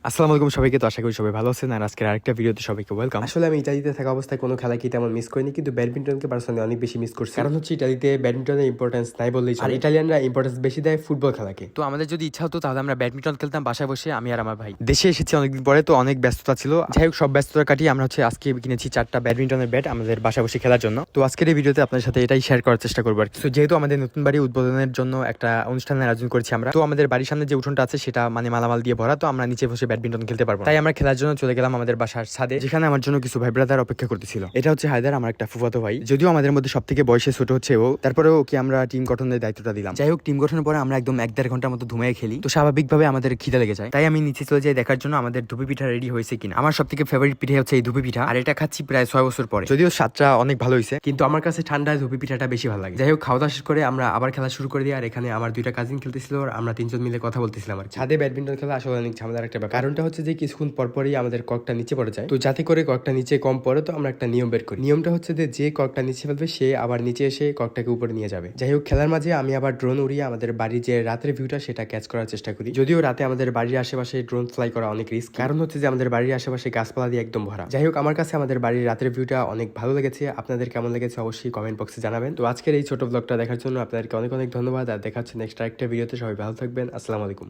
আসসালামু আলাইকুম সবাইকে। তো আশা করি সবাই ভালো আছেন আর আজকের আরেকটা ভিডিওতে সবাইকে ওয়েলকাম। আসলে আমি ইতালিতে থাকা অবস্থায় কোনো খেলাকে তেমন মিস করিনি, কিন্তু ব্যাডমিন্টনকে পার্সোনালি অনেক বেশি মিস করছি। কারণ হচ্ছে ইতালিতে ব্যাডমিন্টনের ইম্পর্টেন্স নাই বললেই চলে। আর ইটালিয়ানরা ইম্পর্টেন্স বেশি দেয় ফুটবল খেলাকে। তো আমাদের যদি ইচ্ছা হতো তাহলে আমরা ব্যাডমিন্টন খেলতাম বাসায় বসে, আমি আর আমার ভাই। দেশে এসেছি অনেকদিন পরে, তো অনেক ব্যস্ততা ছিল। যাই হোক, সব ব্যস্ততা কাটিয়ে আমরা আজকে কিনেছি 4টা ব্যাডমিন্টনের ব্যাট আমাদের বাসায় বসে খেলার জন্য। তো আজকের এই ভিডিওতে আপনাদের সাথে এটাই শেয়ার করার চেষ্টা করবো আর কি। তো যেহেতু আমাদের নতুন বাড়ি উদ্বোধনের জন্য একটা অনুষ্ঠানের আয়োজন করেছি আমরা, তো আমাদের বাড়ির সামনে যে উঠোনটা আছে সেটা মানে মালামাল দিয়ে ভরা, তো আমরা নিচে বসে ব্যাডমিন্টন খেলতে পারবো। তাই আমরা খেলার জন্য চলে গেলাম আমাদের বাসার ছাদে, যেখানে আমার জন্য কিছু ভাই ব্রাদার অপেক্ষা করতেছিল। এটা হচ্ছে হায়দার, আমার একটা ফুফাতো ভাই। যদিও আমাদের মধ্যে সব থেকে বয়সে ছোট হচ্ছে ও, তারপরেও কি আমরা টিম গঠনের দায়িত্বটা দিলাম। যাই হোক, টিম গঠনের পরে আমরা একদম 1-1.5 ঘন্টার মতো ধুমিয়ে খেলি। তো স্বাভাবিকভাবে আমাদের খিদে লেগে যায়, তাই আমি নিচে চলে যাই দেখার জন্য আমাদের ধুপি পিঠা রেডি হয়েছে কিনা। আমার সব থেকে ফেভারিট পিঠা হচ্ছে এই ধুপি পিঠা, আর এটা খাচ্ছি প্রায় 6 বছর পরে। যদিও স্বাদটা অনেক ভালো হয়েছে, কিন্তু আমার কাছে ঠান্ডায় ধুপি পিঠাটা বেশি ভালো লাগে। যাই হোক, খাওয়া দাওয়া শেষ করে আমরা আবার খেলা শুরু করে দিই। আর এখানে আমার 2টা কাজিন খেলতেছিল, আর আমরা 3জন মিলে কথা বলতেছিলাম। আর ছাদে ব্যাডমিন্টন খেলা আসলে অনেক ঝামেলার একটা ব্যাপার। কারণটা হচ্ছে যে কিছুক্ষণ পরপরই আমাদের কর্কটা নিচে পড়ে যায়। তো যাতে করে কর্কটা নিচে কম পড়ে, তো আমরা একটা নিয়ম বের করি। নিয়মটা হচ্ছে যে কর্কটা নিচে ফেলবে সে আবার নিচে এসে কর্কটাকে উপরে নিয়ে যাবে। যাই হোক, খেলার মাঝে আমি আবার ড্রোন উড়িয়ে আমাদের বাড়ির যে রাতের ভিউটা সেটা ক্যাচ করার চেষ্টা করি। যদিও রাতে আমাদের বাড়ির আশেপাশে ড্রোন ফ্লাই করা অনেক রিস্ক, কারণ হচ্ছে যে আমাদের বাড়ির আশেপাশে গাছপালা দিয়ে একদম ভরা। যাই হোক, আমার কাছে আমাদের বাড়ির রাতের ভিউটা অনেক ভালো লেগেছে। আপনাদের কেমন লেগেছে অবশ্যই কমেন্ট বক্সে জানাবেন। তো আজকের এই ছোট ব্লগটা দেখার জন্য আপনাদেরকে অনেক অনেক ধন্যবাদ, আর দেখা হচ্ছে নেক্সট আরেকটা ভিডিওতে। সবাই ভালো থাকবেন। আসসালামু আলাইকুম।